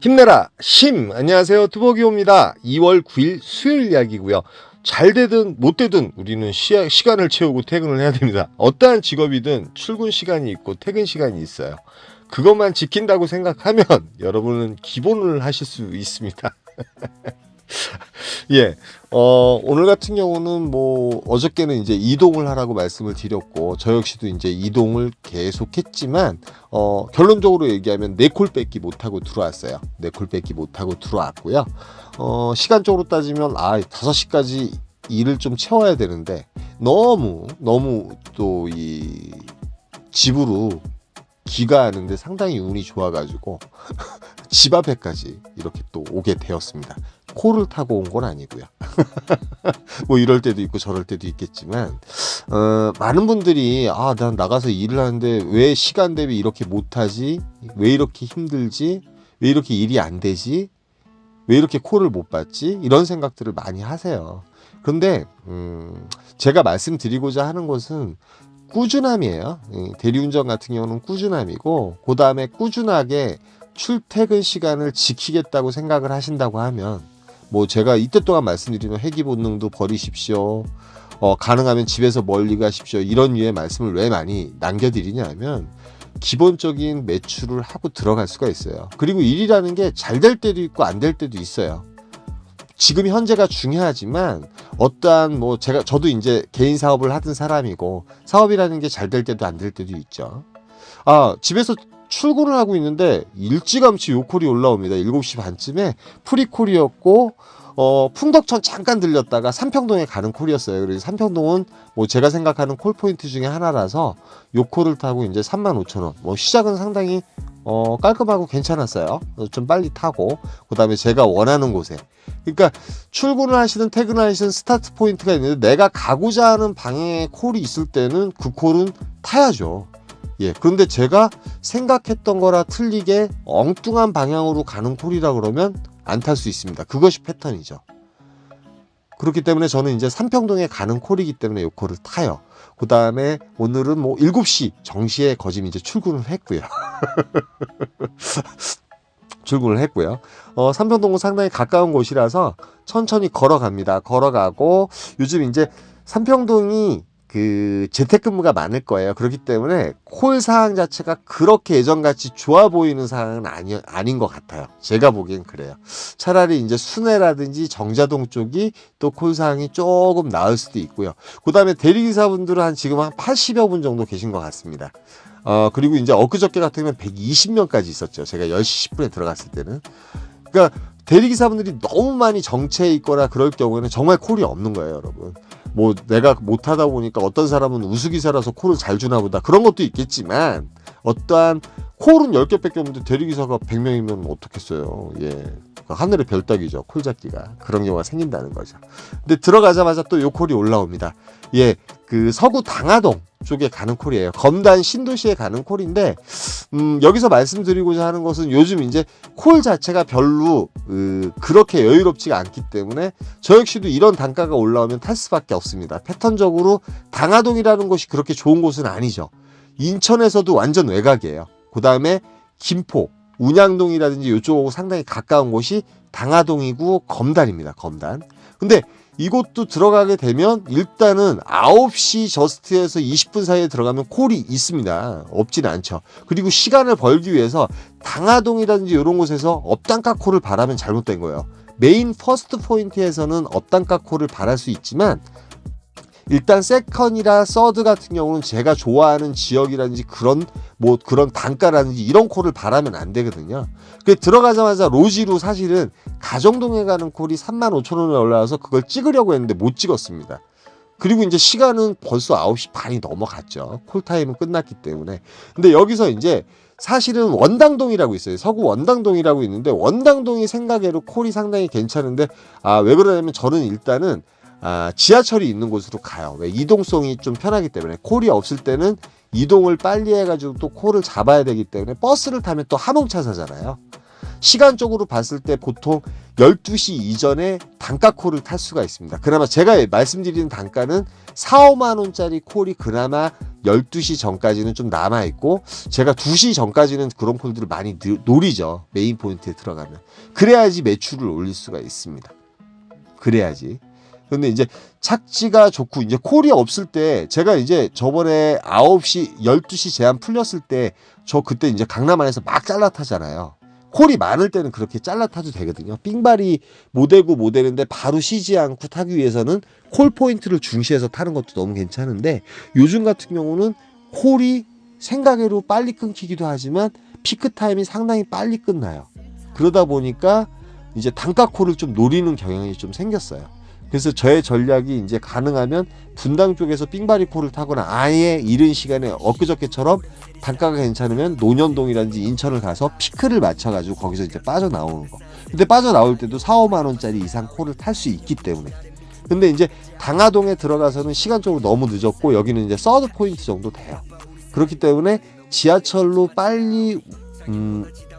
힘내라 심. 안녕하세요, 투보기호입니다. 2월 9일 수요일 이야기고요. 잘 되든 못 되든 우리는 시간을 채우고 퇴근을 해야 됩니다. 어떠한 직업이든 출근 시간이 있고 퇴근 시간이 있어요. 그것만 지킨다고 생각하면 여러분은 기본을 하실 수 있습니다. 예, 오늘 같은 경우는 어저께는 이제 이동을 하라고 말씀을 드렸고, 저 역시도 이제 이동을 계속 했지만, 결론적으로 얘기하면 4콜 뺏기 못하고 들어왔어요. 4콜 뺏기 못하고 들어왔고요. 시간적으로 따지면, 5시까지 일을 좀 채워야 되는데, 너무 또 집으로 귀가하는데 상당히 운이 좋아가지고, 집 앞에까지 이렇게 또 오게 되었습니다. 코를 타고 온 건 아니고요. 이럴 때도 있고 저럴 때도 있겠지만, 많은 분들이 난 나가서 일을 하는데 왜 시간 대비 이렇게 못하지? 왜 이렇게 힘들지? 왜 이렇게 일이 안 되지? 왜 이렇게 콜을 못 받지? 이런 생각들을 많이 하세요. 그런데 제가 말씀드리고자 하는 것은 꾸준함이에요. 대리운전 같은 경우는 꾸준함이고, 그 다음에 꾸준하게 출퇴근 시간을 지키겠다고 생각을 하신다고 하면, 제가 이때 동안 말씀드리는 회귀 본능도 버리십시오. 가능하면 집에서 멀리 가십시오. 이런 류의 말씀을 왜 많이 남겨드리냐면, 기본적인 매출을 하고 들어갈 수가 있어요. 그리고 일이라는 게 잘 될 때도 있고 안 될 때도 있어요. 지금 현재가 중요하지만, 어떠한 저도 이제 개인 사업을 하던 사람이고, 사업이라는 게 잘 될 때도 안 될 때도 있죠. 집에서 출근을 하고 있는데 일찌감치 요콜이 올라옵니다. 7시 반쯤에 프리콜이었고, 풍덕천 잠깐 들렸다가 삼평동에 가는 콜이었어요. 그래서 삼평동은 제가 생각하는 콜포인트 중에 하나라서 요콜을 타고 이제 35,000원. 시작은 상당히 깔끔하고 괜찮았어요. 좀 빨리 타고, 그 다음에 제가 원하는 곳에, 그러니까 출근을 하시든 퇴근을 하시든 스타트 포인트가 있는데, 내가 가고자 하는 방향의 콜이 있을 때는 그 콜은 타야죠. 예, 그런데 제가 생각했던 거라 틀리게 엉뚱한 방향으로 가는 콜이라 그러면 안 탈 수 있습니다. 그것이 패턴이죠. 그렇기 때문에 저는 이제 삼평동에 가는 콜이기 때문에 이 콜을 타요. 그 다음에 오늘은 7시 정시에 거짐 이제 출근을 했고요. 삼평동은 상당히 가까운 곳이라서 천천히 걸어갑니다. 걸어가고, 요즘 이제 삼평동이 재택근무가 많을 거예요. 그렇기 때문에 콜 사항 자체가 그렇게 예전같이 좋아 보이는 사항은 아닌 것 같아요. 제가 보기엔 그래요. 차라리 이제 순회라든지 정자동 쪽이 또 콜 사항이 조금 나을 수도 있고요. 그 다음에 대리기사분들은 지금 한 80여 분 정도 계신 것 같습니다. 그리고 이제 엊그저께 같으면 120명까지 있었죠. 제가 10시 10분에 들어갔을 때는. 그러니까 대리기사분들이 너무 많이 정체해 있거나 그럴 경우에는 정말 콜이 없는 거예요, 여러분. 내가 못하다 보니까 어떤 사람은 우수기사라서 콜을 잘 주나 보다, 그런 것도 있겠지만, 어떠한 콜은 10개밖에 없는데 대리기사가 100명이면 어떻겠어요. 예. 하늘의 별 따기죠. 콜 잡기가. 그런 경우가 생긴다는 거죠. 근데 들어가자마자 또 요 콜이 올라옵니다. 예. 서구 당하동 쪽에 가는 콜이에요. 검단 신도시에 가는 콜인데, 여기서 말씀드리고자 하는 것은 요즘 이제 콜 자체가 별로 그렇게 여유롭지가 않기 때문에 저 역시도 이런 단가가 올라오면 탈 수밖에 없습니다. 패턴적으로 당하동이라는 곳이 그렇게 좋은 곳은 아니죠. 인천에서도 완전 외곽이에요. 그 다음에 김포, 운양동이라든지 이쪽하고 상당히 가까운 곳이 당하동이고 검단입니다. 검단. 근데 이곳도 들어가게 되면 일단은 9시 저스트에서 20분 사이에 들어가면 콜이 있습니다. 없지는 않죠. 그리고 시간을 벌기 위해서 당하동이라든지 이런 곳에서 업단가 콜을 바라면 잘못된 거예요. 메인 퍼스트 포인트에서는 업단가 콜을 바랄 수 있지만, 일단 세컨이라 서드 같은 경우는 제가 좋아하는 지역이라든지 그런 단가라든지 이런 콜을 바라면 안 되거든요. 들어가자마자 로지로 사실은 가정동에 가는 콜이 35,000원에 올라와서 그걸 찍으려고 했는데 못 찍었습니다. 그리고 이제 시간은 벌써 9시 반이 넘어갔죠. 콜타임은 끝났기 때문에. 근데 여기서 이제 사실은 원당동이라고 있어요. 서구 원당동이라고 있는데, 원당동이 생각외로 콜이 상당히 괜찮은데, 왜 그러냐면 저는 일단은 지하철이 있는 곳으로 가요. 왜? 이동성이 좀 편하기 때문에. 콜이 없을 때는 이동을 빨리 해가지고 또 콜을 잡아야 되기 때문에 버스를 타면 또 함흥차사잖아요. 시간적으로 봤을 때 보통 12시 이전에 단가콜을 탈 수가 있습니다. 그나마 제가 말씀드리는 단가는 4, 5만 원짜리 콜이 그나마 12시 전까지는 좀 남아있고, 제가 2시 전까지는 그런 콜들을 많이 노리죠. 메인 포인트에 들어가면. 그래야지 매출을 올릴 수가 있습니다. 그래야지. 근데 이제 착지가 좋고, 이제 콜이 없을 때, 제가 이제 저번에 9시, 12시 제한 풀렸을 때, 저 그때 이제 강남 안에서 막 잘라타잖아요. 콜이 많을 때는 그렇게 잘라타도 되거든요. 삥발이 모대고 모대는데 바로 쉬지 않고 타기 위해서는 콜 포인트를 중시해서 타는 것도 너무 괜찮은데, 요즘 같은 경우는 콜이 생각외로 빨리 끊기기도 하지만 피크 타임이 상당히 빨리 끝나요. 그러다 보니까 이제 단가 콜을 좀 노리는 경향이 좀 생겼어요. 그래서 저의 전략이 이제 가능하면 분당 쪽에서 삥바리 콜을 타거나, 아예 이른 시간에 엊그저께처럼 단가가 괜찮으면 논현동이라든지 인천을 가서 피크를 맞춰가지고 거기서 이제 빠져나오는 거. 근데 빠져나올 때도 4, 5만 원짜리 이상 콜을 탈 수 있기 때문에. 근데 이제 당하동에 들어가서는 시간적으로 너무 늦었고, 여기는 이제 서드 포인트 정도 돼요. 그렇기 때문에 지하철로 빨리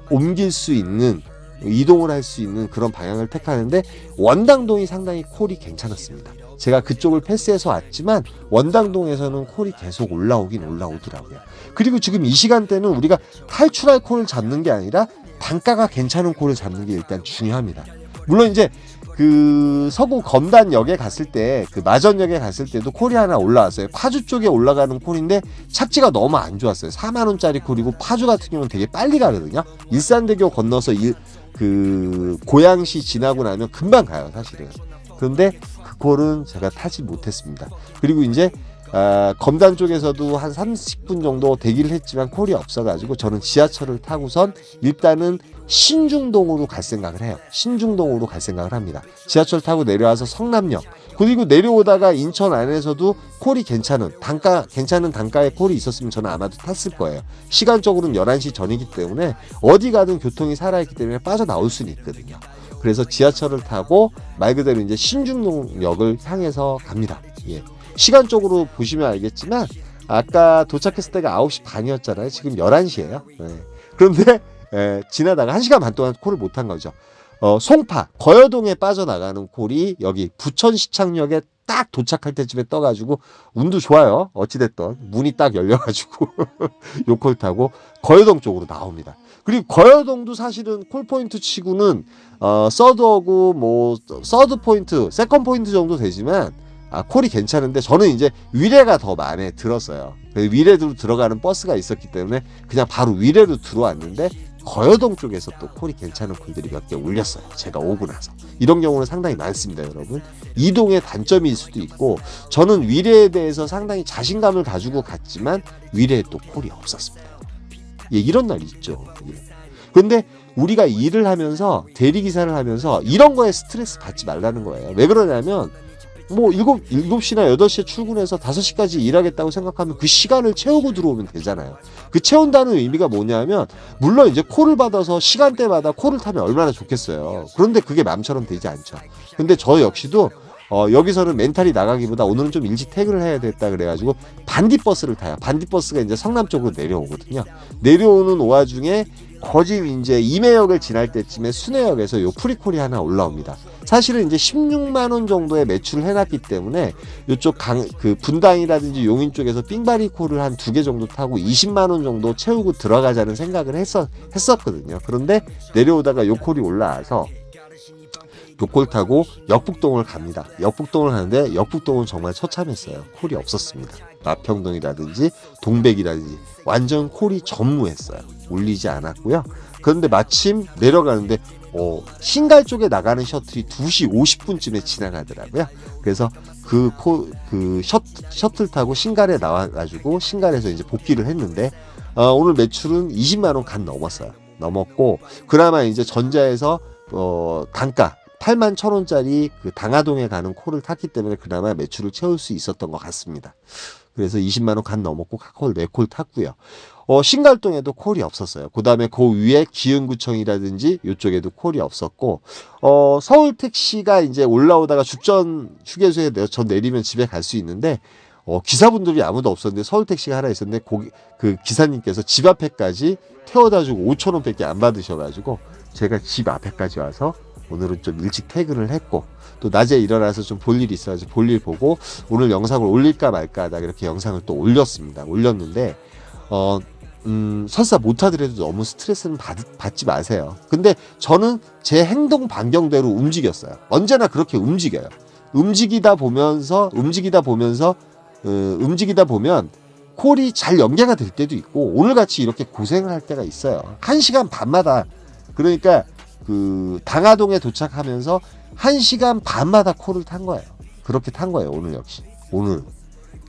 옮길 수 있는, 이동을 할 수 있는 그런 방향을 택하는데, 원당동이 상당히 콜이 괜찮았습니다. 제가 그쪽을 패스해서 왔지만 원당동에서는 콜이 계속 올라오긴 올라오더라고요. 그리고 지금 이 시간대는 우리가 탈출할 콜을 잡는 게 아니라 단가가 괜찮은 콜을 잡는 게 일단 중요합니다. 물론 이제 그 서구 검단역에 갔을 때, 그 마전역에 갔을 때도 콜이 하나 올라왔어요. 파주 쪽에 올라가는 콜인데 착지가 너무 안 좋았어요. 4만 원짜리 콜이고, 파주 같은 경우는 되게 빨리 가거든요. 일산대교 건너서 그 고양시 지나고 나면 금방 가요, 사실은. 그런데 그 콜은 제가 타지 못했습니다. 그리고 이제 검단 쪽에서도 한 30분 정도 대기를 했지만 콜이 없어가지고, 저는 지하철을 타고선 일단은 신중동으로 갈 생각을 해요. 신중동으로 갈 생각을 합니다. 지하철 타고 내려와서 성남역, 그리고 내려오다가 인천 안에서도 콜이 괜찮은 단가의 콜이 있었으면 저는 아마도 탔을 거예요. 시간적으로는 11시 전이기 때문에 어디 가든 교통이 살아있기 때문에 빠져나올 수는 있거든요. 그래서 지하철을 타고 말 그대로 이제 신중동역을 향해서 갑니다. 예. 시간적으로 보시면 알겠지만 아까 도착했을 때가 9시 반이었잖아요. 지금 11시예요. 예. 그런데 지나다가 1시간 반 동안 콜을 못한 거죠. 송파, 거여동에 빠져나가는 콜이 여기 부천시창역에 딱 도착할 때쯤에 떠가지고, 운도 좋아요. 어찌됐든 문이 딱 열려가지고 요 콜 타고 거여동 쪽으로 나옵니다. 그리고 거여동도 사실은 콜 포인트 치고는 서드하고 뭐 서드 포인트, 세컨 포인트 정도 되지만 콜이 괜찮은데, 저는 이제 위례가 더 마음에 들었어요. 위례로 들어가는 버스가 있었기 때문에 그냥 바로 위례로 들어왔는데, 거여동 쪽에서 또 콜이 괜찮은 콜들이 몇 개 올렸어요. 제가 오고 나서. 이런 경우는 상당히 많습니다, 여러분. 이동의 단점일 수도 있고, 저는 위례에 대해서 상당히 자신감을 가지고 갔지만 위례에 또 콜이 없었습니다. 예, 이런 날 있죠. 예. 그런데 우리가 일을 하면서, 대리기사를 하면서 이런 거에 스트레스 받지 말라는 거예요. 왜 그러냐면, 뭐 7시나 8시에 출근해서 5시까지 일하겠다고 생각하면 그 시간을 채우고 들어오면 되잖아요. 그 채운다는 의미가 뭐냐면, 물론 이제 콜을 받아서 시간대마다 콜을 타면 얼마나 좋겠어요. 그런데 그게 마음처럼 되지 않죠. 근데 저 역시도 여기서는 멘탈이 나가기보다 오늘은 좀 일찍 퇴근을 해야 됐다 그래가지고 반디버스를 타요. 반디버스가 이제 성남 쪽으로 내려오거든요. 내려오는 와중에 거짓 이제 임해역을 지날 때쯤에 순회역에서 요 프리콜이 하나 올라옵니다. 사실은 이제 16만 원 정도의 매출을 해놨기 때문에 요쪽 그 분당이라든지 용인 쪽에서 삥바리 콜을 한 2개 정도 타고 20만 원 정도 채우고 들어가자는 생각을 했었거든요. 그런데 내려오다가 요 콜이 올라와서 요 콜 타고 역북동을 갑니다. 역북동을 가는데 역북동은 정말 처참했어요. 콜이 없었습니다. 마평동이라든지 동백이라든지 완전 콜이 전무했어요. 울리지 않았고요. 그런데 마침 내려가는데 신갈 쪽에 나가는 셔틀이 2시 50분쯤에 지나가더라고요. 그래서 그 셔틀 타고 신갈에 나와가지고 신갈에서 이제 복귀를 했는데, 오늘 매출은 20만 원 간 넘었어요. 넘었고, 그나마 이제 전자에서 단가 8만 1,000원짜리 그 당하동에 가는 콜을 탔기 때문에 그나마 매출을 채울 수 있었던 것 같습니다. 그래서 20만 원 간 넘었고 콜 4콜 탔고요. 신갈동에도 콜이 없었어요. 그 다음에 그 위에 기흥구청이라든지 이쪽에도 콜이 없었고, 서울택시가 이제 올라오다가 죽전 휴게소에 저 내리면 집에 갈 수 있는데, 기사분들이 아무도 없었는데 서울택시가 하나 있었는데 그 기사님께서 집 앞에까지 태워다주고 5,000원밖에 안 받으셔가지고 제가 집 앞에까지 와서 오늘은 좀 일찍 퇴근을 했고, 또 낮에 일어나서 좀 볼 일이 있어서 볼 일 보고 오늘 영상을 올릴까 말까 하다가 이렇게 영상을 또 올렸습니다. 올렸는데 설사 못하더라도 너무 스트레스는 받지 마세요. 근데 저는 제 행동 반경대로 움직였어요. 언제나 그렇게 움직여요. 움직이다 보면 콜이 잘 연계가 될 때도 있고, 오늘같이 이렇게 고생을 할 때가 있어요. 1시간 반마다. 그러니까 그 당하동에 도착하면서 1시간 반마다 콜을 탄 거예요. 그렇게 탄 거예요. 오늘 역시. 오늘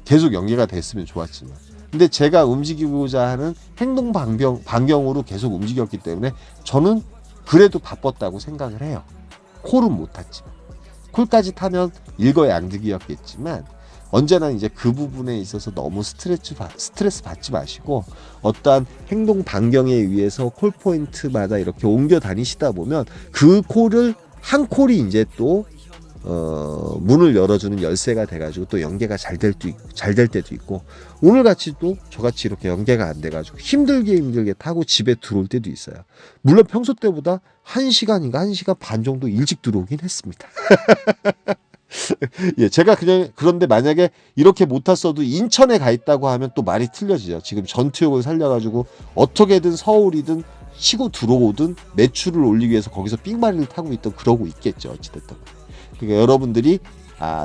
계속 연계가 됐으면 좋았지만, 근데 제가 움직이고자 하는 행동 반경으로 계속 움직였기 때문에 저는 그래도 바빴다고 생각을 해요. 콜은 못 탔지만. 콜까지 타면 일거양득이었겠지만, 언제나 이제 그 부분에 있어서 너무 스트레스 받지 마시고, 어떠한 행동 반경에 의해서 콜 포인트마다 이렇게 옮겨 다니시다 보면 그 콜을 한 콜이 이제 또 문을 열어주는 열쇠가 돼가지고 또 연계가 잘 될 때도 있고, 오늘같이 또 저같이 이렇게 연계가 안 돼가지고 힘들게 타고 집에 들어올 때도 있어요. 물론 평소 때보다 1시간인가 1시간 반 정도 일찍 들어오긴 했습니다. 예, 제가 그런데 만약에 이렇게 못 탔어도 인천에 가 있다고 하면 또 말이 틀려지죠. 지금 전투욕을 살려가지고 어떻게든 서울이든 치고 들어오든 매출을 올리기 위해서 거기서 삑마리를 타고 있던, 그러고 있겠죠. 어찌됐든. 그러니까 여러분들이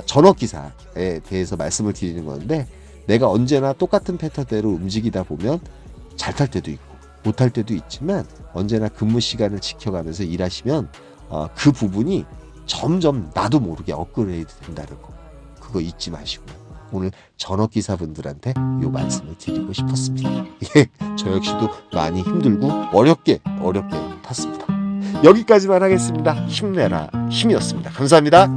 전업기사에 대해서 말씀을 드리는 건데, 내가 언제나 똑같은 패턴대로 움직이다 보면 잘 탈 때도 있고 못 탈 때도 있지만, 언제나 근무 시간을 지켜가면서 일하시면 그 부분이 점점 나도 모르게 업그레이드 된다는 거, 그거 잊지 마시고 오늘 전업기사분들한테 요 말씀을 드리고 싶었습니다. 예, 저 역시도 많이 힘들고 어렵게 탔습니다. 여기까지만 하겠습니다. 힘내라 힘이었습니다. 감사합니다.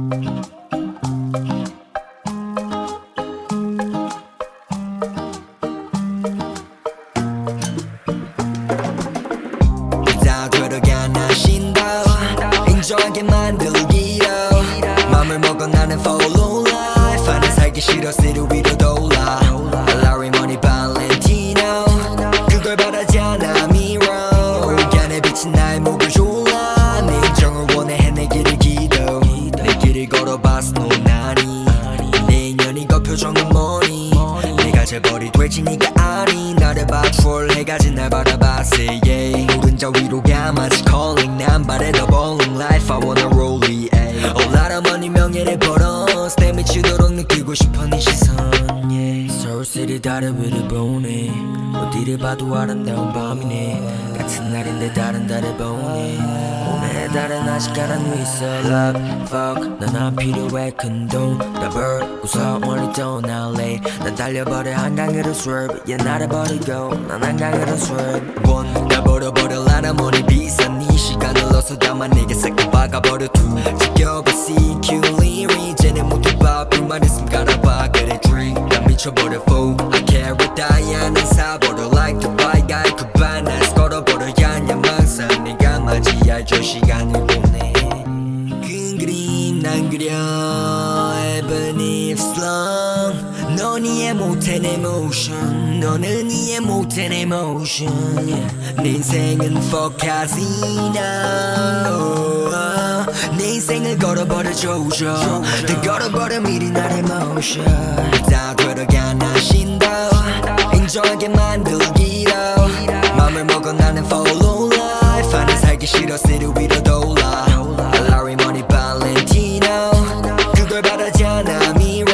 인정하게 만들기로 맘을 먹어 나는 follow life 하나 살기 싫어 시를 위로 돌아 Larry Money Valentino 그걸 바라지 않아 mirror 안에 비친 나의 목을 졸라 내 인정을 원해 해내기를 기도 내 길을 걸어봤어 넌 아니 내 인연이 그 표정은 뭐니 내가 재벌이 될지 네가 아니 나를 봐 troll 해가지 날 바라봤어 yeah 노른자 위로 가마치 calling 난 바래 더 bowling life I wanna roll it A lot of money 명예를 벌어 내 미치도록 느끼고 싶어 네 시선 yeah. 서울시리 다른 위를 보네 어디를 봐도 아름다운 밤이네 같은 날인데 다른 달을 보네 오늘의 달은 아직 가라앉아 있어 love fuck 난 안 필요해 큰돈 더블 웃어 멀리 떠날래 난 달려버려 한강으로 swerve yeah 나를 버리고 난 한강으로 swerve one 날 버려버려 라나 머니 비싼 네 시간을 넣어서 담아 내게 싹 다 박아버려 two 지겨봐 CQ 리리 이제는 모두 봐 불만 있음 갈아봐 그래 drink 난 미쳐버려 fool I carry 다이아는 사버려 like Dubai guy 그 반나스 걸어버려 야냥망상 내가 맞이할 저 시간을 보내 큰 그림 난 그려 even if long 넌 이해 못해 내 motion 너는 이해 못해 내 motion 내 인생은 fuck casino 내 인생을 걸어버려 조져 다 걸어버려 미리 나의 motion 다 들어가 나 신도 인정하게 만들기로 맘을 먹어 나는 follow life 하나 살기 싫어 시를 위로 돌아 Larry Money Valentino 그걸 바라지 않아 mirror